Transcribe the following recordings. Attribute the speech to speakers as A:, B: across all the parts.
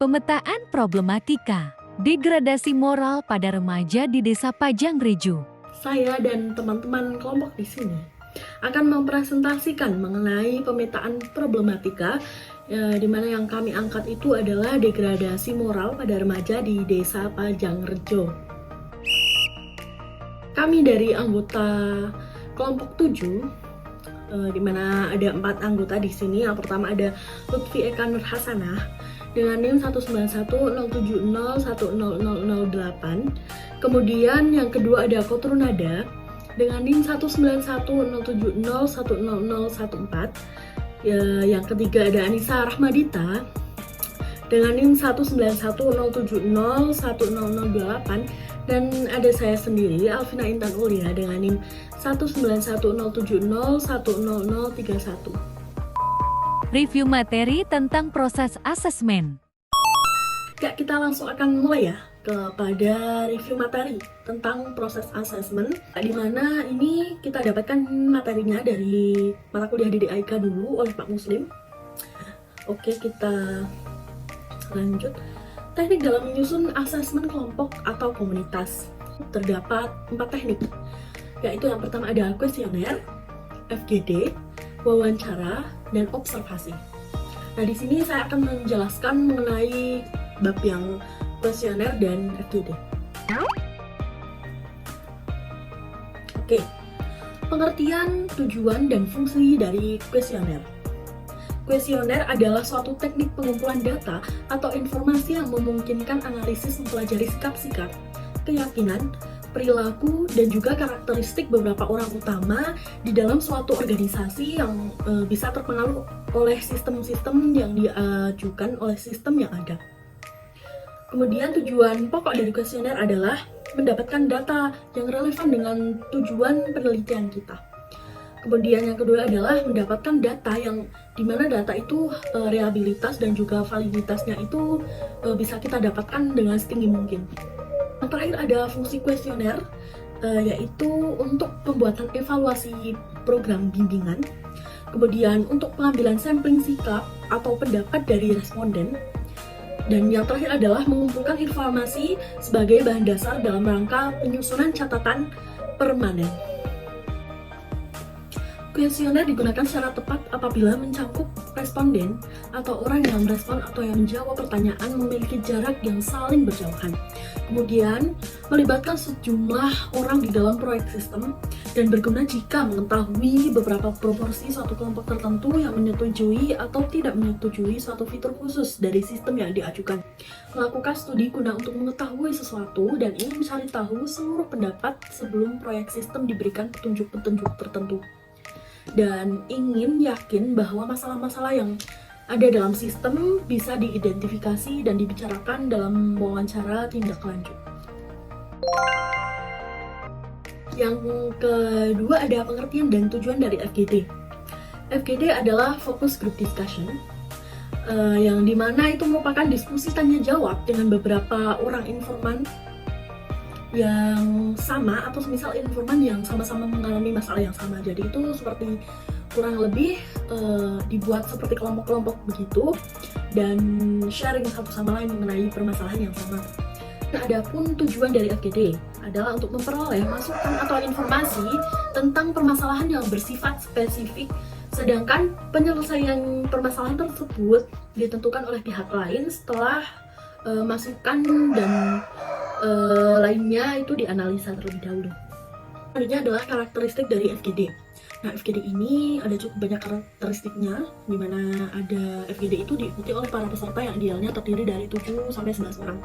A: Pemetaan problematika degradasi moral pada remaja di Desa Pajangrejo.
B: Saya dan teman-teman kelompok di sini akan mempresentasikan mengenai pemetaan problematika di mana yang kami angkat itu adalah degradasi moral pada remaja di Desa Pajangrejo. Kami dari anggota kelompok 7 di mana ada 4 anggota di sini. Yang pertama ada Lutfi Eka Nur Hasanah dengan NIM 19107010008. Kemudian yang kedua ada Kotrunada dengan NIM 19107010014. Yang ketiga ada Anissa Rahmadita dengan NIM 19107010028, dan ada saya sendiri Alvina Intan Ulia dengan NIM 19107010031.
A: Review materi tentang proses asesmen.
B: Ya, kita langsung akan mulai ya kepada review materi tentang proses asesmen, di mana ini kita dapatkan materinya dari mata kuliah DDIK dulu oleh Pak Muslim. Oke, kita lanjut. Teknik dalam menyusun asesmen kelompok atau komunitas. Terdapat 4 teknik, yaitu yang pertama ada kuesioner, FGD, wawancara, dan observasi. Nah, di sini saya akan menjelaskan mengenai bab yang kuesioner dan FGD. Oke, pengertian, tujuan, dan fungsi dari kuesioner. Kuesioner adalah suatu teknik pengumpulan data atau informasi yang memungkinkan analisis mempelajari sikap-sikap, keyakinan, perilaku, dan juga karakteristik beberapa orang utama di dalam suatu organisasi yang bisa terpengaruh oleh sistem-sistem yang diajukan oleh sistem yang ada. Kemudian tujuan pokok dari kuesioner adalah mendapatkan data yang relevan dengan tujuan penelitian kita. Kemudian yang kedua adalah mendapatkan data yang dimana data itu reliabilitas dan juga validitasnya itu bisa kita dapatkan dengan setinggi mungkin. Yang terakhir ada fungsi kuesioner, yaitu untuk pembuatan evaluasi program bimbingan, kemudian untuk pengambilan sampling sikap atau pendapat dari responden, dan yang terakhir adalah mengumpulkan informasi sebagai bahan dasar dalam rangka penyusunan catatan permanen. Kuesioner digunakan secara tepat apabila mencakup responden atau orang yang merespon atau yang menjawab pertanyaan memiliki jarak yang saling berjauhan. Kemudian, melibatkan sejumlah orang di dalam proyek sistem dan berguna jika mengetahui beberapa proporsi suatu kelompok tertentu yang menyetujui atau tidak menyetujui suatu fitur khusus dari sistem yang diajukan. Melakukan studi guna untuk mengetahui sesuatu dan ingin mencari tahu seluruh pendapat sebelum proyek sistem diberikan petunjuk-petunjuk tertentu. Dan ingin yakin bahwa masalah-masalah yang ada dalam sistem bisa diidentifikasi dan dibicarakan dalam wawancara tindak lanjut. Yang kedua ada pengertian dan tujuan dari FGD. FGD adalah Focus Group Discussion, yang dimana itu merupakan diskusi tanya jawab dengan beberapa orang informan yang sama atau misal informan yang sama-sama mengalami masalah yang sama. Jadi itu seperti kurang lebih dibuat seperti kelompok-kelompok begitu dan sharing satu sama lain mengenai permasalahan yang sama. Nah, adapun tujuan dari FGD adalah untuk memperoleh masukan atau informasi tentang permasalahan yang bersifat spesifik, sedangkan penyelesaian permasalahan tersebut ditentukan oleh pihak lain setelah masukan dan lainnya itu dianalisa terlebih dahulu. Selanjutnya adalah karakteristik dari FGD. Nah, FGD ini ada cukup banyak karakteristiknya, di mana ada FGD itu diikuti oleh para peserta yang idealnya terdiri dari 7-11 orang.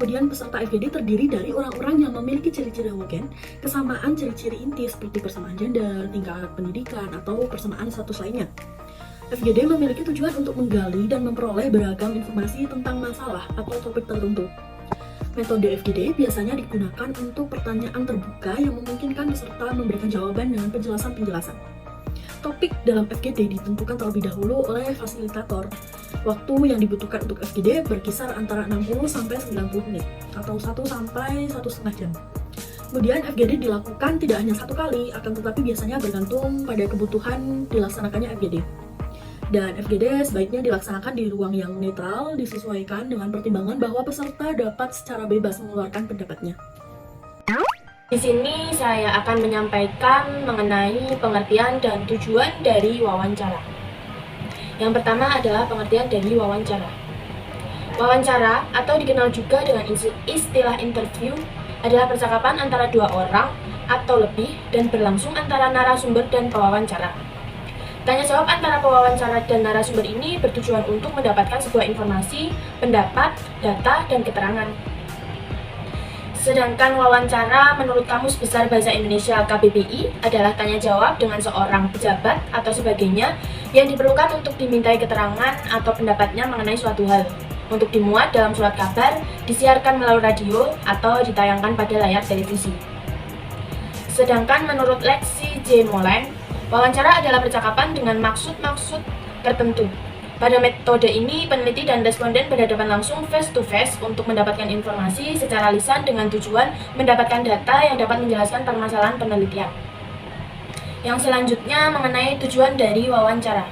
B: Kemudian peserta FGD terdiri dari orang-orang yang memiliki ciri-ciri homogen, kesamaan ciri-ciri inti seperti persamaan gender, tingkat pendidikan, atau persamaan status lainnya. FGD memiliki tujuan untuk menggali dan memperoleh beragam informasi tentang masalah atau topik tertentu. Metode FGD biasanya digunakan untuk pertanyaan terbuka yang memungkinkan peserta memberikan jawaban dengan penjelasan-penjelasan. Topik dalam FGD ditentukan terlebih dahulu oleh fasilitator. Waktu yang dibutuhkan untuk FGD berkisar antara 60-90 menit atau 1-1,5 jam. Kemudian FGD dilakukan tidak hanya satu kali, akan tetapi biasanya bergantung pada kebutuhan dilaksanakannya FGD. Dan FGD sebaiknya dilaksanakan di ruang yang netral, disesuaikan dengan pertimbangan bahwa peserta dapat secara bebas mengeluarkan pendapatnya.
C: Di sini saya akan menyampaikan mengenai pengertian dan tujuan dari wawancara. Yang pertama adalah pengertian dari wawancara. Wawancara atau dikenal juga dengan istilah interview adalah percakapan antara dua orang atau lebih dan berlangsung antara narasumber dan pewawancara. Tanya jawab antara pewawancara dan narasumber ini bertujuan untuk mendapatkan sebuah informasi, pendapat, data, dan keterangan. Sedangkan wawancara menurut Kamus Besar Bahasa Indonesia KBBI adalah tanya jawab dengan seorang pejabat atau sebagainya yang diperlukan untuk dimintai keterangan atau pendapatnya mengenai suatu hal, untuk dimuat dalam surat kabar, disiarkan melalui radio, atau ditayangkan pada layar televisi. Sedangkan menurut Lexi J. Molen, wawancara adalah percakapan dengan maksud-maksud tertentu. Pada metode ini, peneliti dan responden berhadapan langsung face-to-face untuk mendapatkan informasi secara lisan dengan tujuan mendapatkan data yang dapat menjelaskan permasalahan penelitian. Yang selanjutnya mengenai tujuan dari wawancara.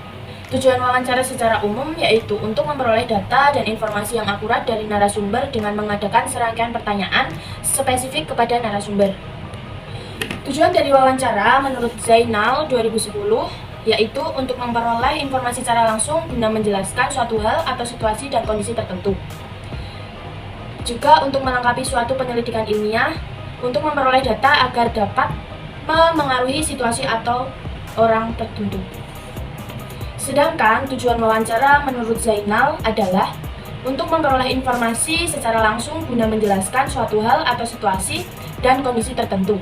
C: Tujuan wawancara secara umum yaitu untuk memperoleh data dan informasi yang akurat dari narasumber dengan mengadakan serangkaian pertanyaan spesifik kepada narasumber. Tujuan dari wawancara menurut Zainal 2010 yaitu untuk memperoleh informasi secara langsung guna menjelaskan suatu hal atau situasi dan kondisi tertentu. Juga untuk melengkapi suatu penyelidikan ilmiah, untuk memperoleh data agar dapat memengaruhi situasi atau orang tertentu. Sedangkan tujuan wawancara menurut Zainal adalah untuk memperoleh informasi secara langsung guna menjelaskan suatu hal atau situasi dan kondisi tertentu.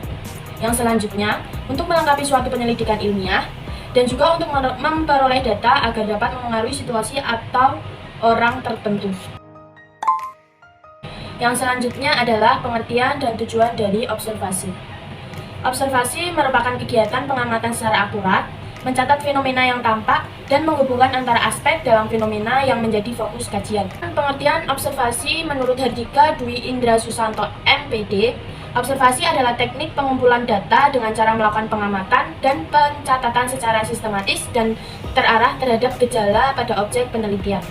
C: Yang selanjutnya, untuk melengkapi suatu penyelidikan ilmiah, dan juga untuk memperoleh data agar dapat memengaruhi situasi atau orang tertentu. Yang selanjutnya adalah pengertian dan tujuan dari observasi. Observasi merupakan kegiatan pengamatan secara akurat, mencatat fenomena yang tampak, dan menghubungkan antara aspek dalam fenomena yang menjadi fokus kajian. Pengertian observasi menurut Hardika Dwi Indra Susanto MPD, observasi adalah teknik pengumpulan data dengan cara melakukan pengamatan dan pencatatan secara sistematis dan terarah terhadap gejala pada objek penelitian.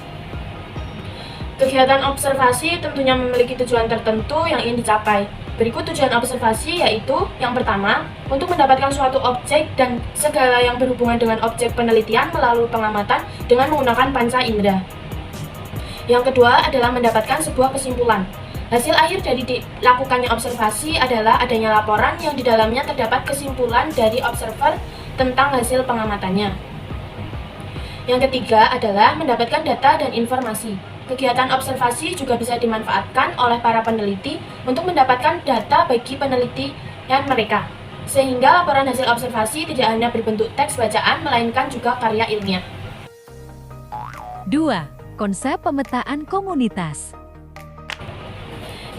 C: Kegiatan observasi tentunya memiliki tujuan tertentu yang ingin dicapai. Berikut tujuan observasi yaitu, yang pertama, untuk mendapatkan suatu objek dan segala yang berhubungan dengan objek penelitian melalui pengamatan dengan menggunakan panca indera. Yang kedua adalah mendapatkan sebuah kesimpulan. Hasil akhir dari dilakukannya observasi adalah adanya laporan yang di dalamnya terdapat kesimpulan dari observer tentang hasil pengamatannya. Yang ketiga adalah mendapatkan data dan informasi. Kegiatan observasi juga bisa dimanfaatkan oleh para peneliti untuk mendapatkan data bagi penelitian mereka, sehingga laporan hasil observasi tidak hanya berbentuk teks bacaan, melainkan juga karya ilmiah.
A: 2. Konsep pemetaan komunitas.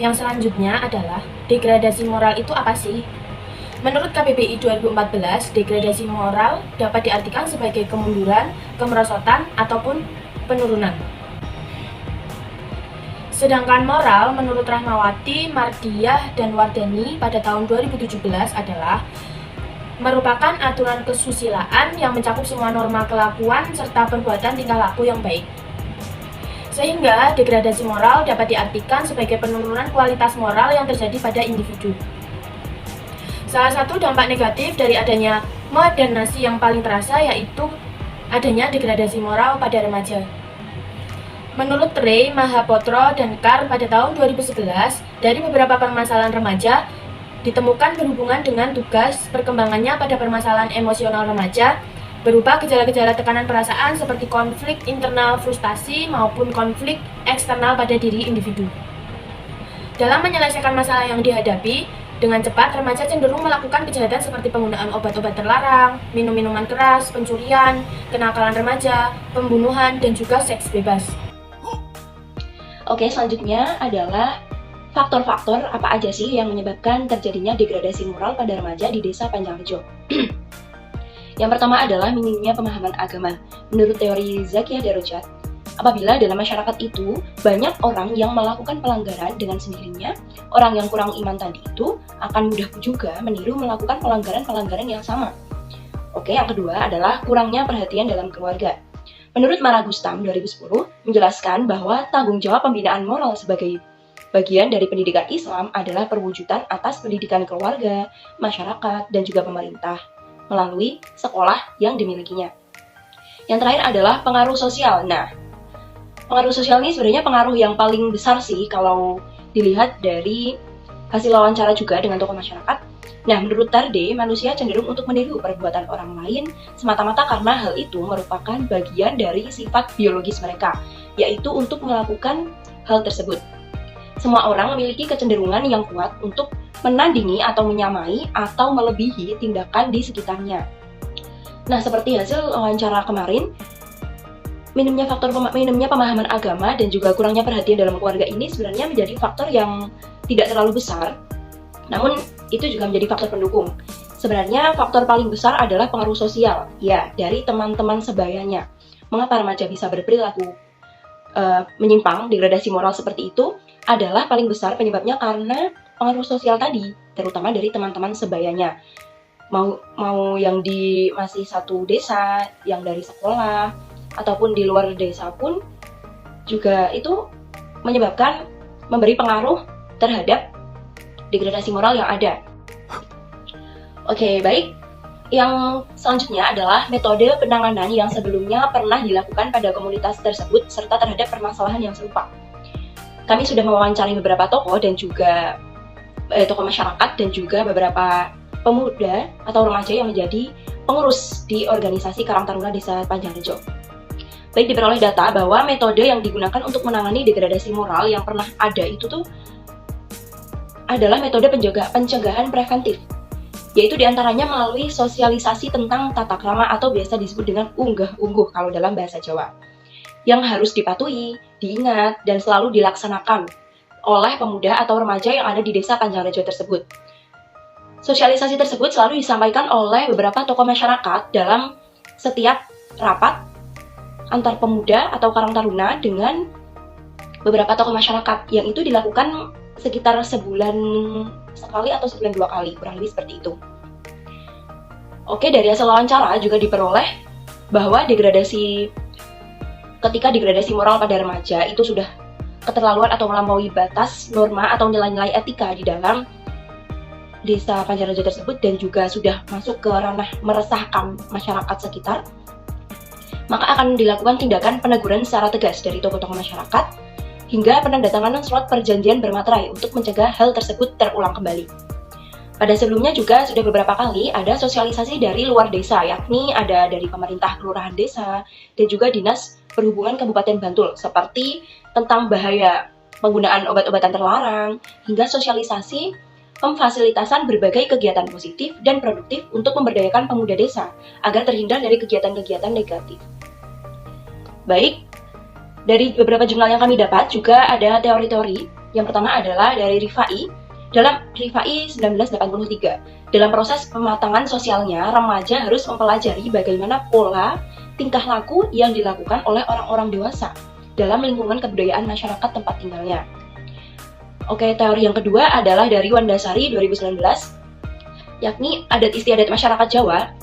C: Yang selanjutnya adalah degradasi moral itu apa sih? Menurut KBBI 2014, degradasi moral dapat diartikan sebagai kemunduran, kemerosotan, ataupun penurunan. Sedangkan moral menurut Rahmawati, Mardiah, dan Wardani pada tahun 2017 adalah merupakan aturan kesusilaan yang mencakup semua norma kelakuan serta perbuatan tingkah laku yang baik. Sehingga degradasi moral dapat diartikan sebagai penurunan kualitas moral yang terjadi pada individu. Salah satu dampak negatif dari adanya modernasi yang paling terasa yaitu adanya degradasi moral pada remaja. Menurut Ray, Mahapotro, dan Carr pada tahun 2011, dari beberapa permasalahan remaja ditemukan berhubungan dengan tugas perkembangannya pada permasalahan emosional remaja, berupa gejala-gejala tekanan perasaan seperti konflik internal frustasi maupun konflik eksternal pada diri individu. Dalam menyelesaikan masalah yang dihadapi, dengan cepat remaja cenderung melakukan kejahatan seperti penggunaan obat-obat terlarang, minum-minuman keras, pencurian, kenakalan remaja, pembunuhan, dan juga seks bebas.
D: Oke, selanjutnya adalah faktor-faktor apa aja sih yang menyebabkan terjadinya degradasi moral pada remaja di Desa Panjangrejo. Yang pertama adalah minimnya pemahaman agama. Menurut teori Zakia Darujat, apabila dalam masyarakat itu banyak orang yang melakukan pelanggaran dengan sendirinya, orang yang kurang iman tadi itu akan mudah juga meniru melakukan pelanggaran-pelanggaran yang sama. Oke, yang kedua adalah kurangnya perhatian dalam keluarga. Menurut Maragustam 2010 menjelaskan bahwa tanggung jawab pembinaan moral sebagai bagian dari pendidikan Islam adalah perwujudan atas pendidikan keluarga, masyarakat, dan juga pemerintah melalui sekolah yang dimilikinya. Yang terakhir adalah pengaruh sosial. Nah, pengaruh sosial ini sebenarnya pengaruh yang paling besar sih kalau dilihat dari hasil wawancara juga dengan tokoh masyarakat. Nah, menurut Tarde, manusia cenderung untuk meniru perbuatan orang lain semata-mata karena hal itu merupakan bagian dari sifat biologis mereka, yaitu untuk melakukan hal tersebut. Semua orang memiliki kecenderungan yang kuat untuk menandingi atau menyamai atau melebihi tindakan di sekitarnya. Nah, seperti hasil wawancara kemarin, minimnya pemahaman agama dan juga kurangnya perhatian dalam keluarga ini sebenarnya menjadi faktor yang tidak terlalu besar, namun itu juga menjadi faktor pendukung. Sebenarnya faktor paling besar adalah pengaruh sosial, ya, dari teman-teman sebayanya. Mengapa remaja bisa berperilaku menyimpang, degradasi moral seperti itu adalah paling besar penyebabnya karena pengaruh sosial tadi, terutama dari teman-teman sebayanya. Mau yang di masih satu desa, yang dari sekolah, ataupun di luar desa pun juga itu menyebabkan memberi pengaruh terhadap degradasi moral yang ada. Oke, baik. Yang selanjutnya adalah metode penanganan yang sebelumnya pernah dilakukan pada komunitas tersebut serta terhadap permasalahan yang serupa. Kami sudah mewawancari beberapa tokoh dan juga tokoh masyarakat dan juga beberapa pemuda atau remaja yang menjadi pengurus di organisasi Karang Taruna Desa Panjangrejo. Baik, diperoleh data bahwa metode yang digunakan untuk menangani degradasi moral yang pernah ada itu tuh adalah metode pencegahan preventif, yaitu diantaranya melalui sosialisasi tentang tata krama atau biasa disebut dengan unggah-ungguh kalau dalam bahasa Jawa, yang harus dipatuhi, diingat, dan selalu dilaksanakan oleh pemuda atau remaja yang ada di desa Panjangrejo tersebut. Sosialisasi tersebut selalu disampaikan oleh beberapa tokoh masyarakat dalam setiap rapat antar pemuda atau Karang Taruna dengan beberapa tokoh masyarakat, yang itu dilakukan sekitar sebulan sekali atau sebulan 2 kali, kurang lebih seperti itu. Oke, dari hasil wawancara juga diperoleh bahwa ketika degradasi moral pada remaja itu sudah keterlaluan atau melampaui batas norma atau nilai-nilai etika di dalam desa Panjangrejo tersebut dan juga sudah masuk ke ranah meresahkan masyarakat sekitar, maka akan dilakukan tindakan peneguran secara tegas dari tokoh-tokoh masyarakat hingga penandatanganan surat perjanjian bermaterai untuk mencegah hal tersebut terulang kembali. Pada sebelumnya juga sudah beberapa kali ada sosialisasi dari luar desa, yakni ada dari pemerintah kelurahan desa dan juga Dinas Perhubungan Kabupaten Bantul, seperti tentang bahaya penggunaan obat-obatan terlarang, hingga sosialisasi pemfasilitasan berbagai kegiatan positif dan produktif untuk memberdayakan pemuda desa agar terhindar dari kegiatan-kegiatan negatif. Baik, dari beberapa jurnal yang kami dapat juga ada teori-teori. Yang pertama adalah dari Rifai. Dalam Rifai 1983, dalam proses pematangan sosialnya, remaja harus mempelajari bagaimana pola tingkah laku yang dilakukan oleh orang-orang dewasa dalam lingkungan kebudayaan masyarakat tempat tinggalnya. Oke, teori yang kedua adalah dari Wandasari 2019, yakni adat istiadat masyarakat Jawa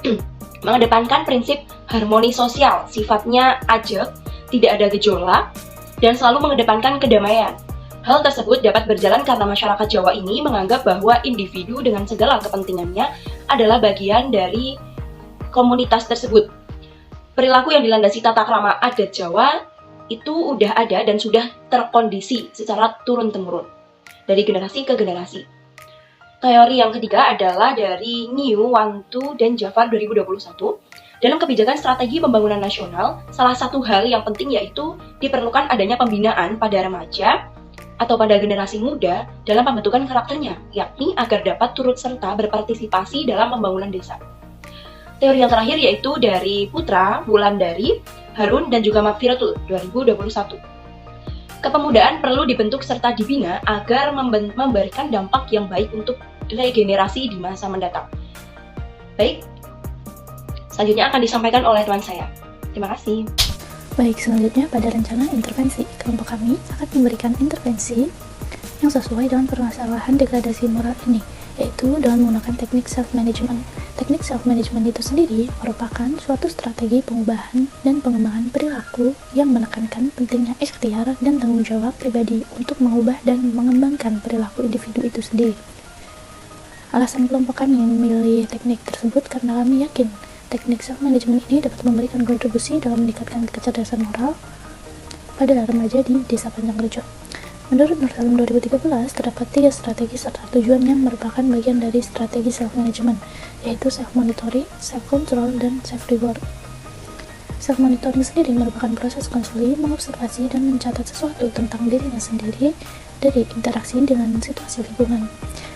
D: mengedepankan prinsip harmoni sosial, sifatnya ajak, tidak ada gejolak, dan selalu mengedepankan kedamaian. Hal tersebut dapat berjalan karena masyarakat Jawa ini menganggap bahwa individu dengan segala kepentingannya adalah bagian dari komunitas tersebut. Perilaku yang dilandasi tata krama adat Jawa itu udah ada dan sudah terkondisi secara turun-temurun dari generasi ke generasi. Teori yang ketiga adalah dari Niu, Wantu, dan Jafar 2021. Dalam kebijakan strategi pembangunan nasional, salah satu hal yang penting yaitu diperlukan adanya pembinaan pada remaja atau pada generasi muda dalam pembentukan karakternya, yakni agar dapat turut serta berpartisipasi dalam pembangunan desa. Teori yang terakhir yaitu dari Putra, Wulandari, Harun, dan juga Magfiratul 2021. Kepemudaan perlu dibentuk serta dibina agar memberikan dampak yang baik untuk regenerasi di masa mendatang. Baik, selanjutnya akan disampaikan oleh teman saya. Terima kasih.
E: Baik, selanjutnya pada rencana intervensi, kelompok kami akan memberikan intervensi yang sesuai dengan permasalahan degradasi moral ini, yaitu dengan menggunakan teknik self-management. Teknik self-management itu sendiri merupakan suatu strategi pengubahan dan pengembangan perilaku yang menekankan pentingnya ikhtiar dan tanggung jawab pribadi untuk mengubah dan mengembangkan perilaku individu itu sendiri. Alasan kelompok kami memilih teknik tersebut karena kami yakin teknik self-management ini dapat memberikan kontribusi dalam meningkatkan kecerdasan moral pada remaja di Desa Panjangrejo. Menurut Nur Salim 2013, terdapat 3 strategi serta tujuan yang merupakan bagian dari strategi self-management, yaitu self-monitoring, self-control, dan self-reward. Self-monitoring sendiri merupakan proses konsoli, mengobservasi, dan mencatat sesuatu tentang dirinya sendiri dari interaksi dengan situasi lingkungan.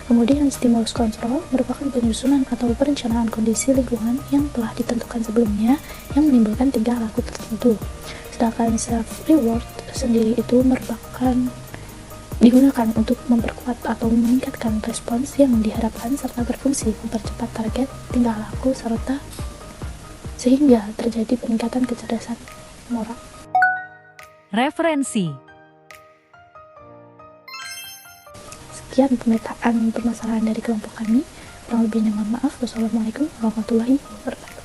E: Kemudian, stimulus kontrol merupakan penyusunan atau perencanaan kondisi lingkungan yang telah ditentukan sebelumnya yang menimbulkan 3 laku tertentu. Sedangkan self-reward sendiri itu merupakan digunakan untuk memperkuat atau meningkatkan respons yang diharapkan serta berfungsi mempercepat target tingkah laku serta sehingga terjadi peningkatan kecerdasan moral.
A: Referensi.
E: Sekian pemetaan permasalahan dari kelompok kami. Kurang lebihnya mohon maaf. Wassalamualaikum warahmatullahi wabarakatuh.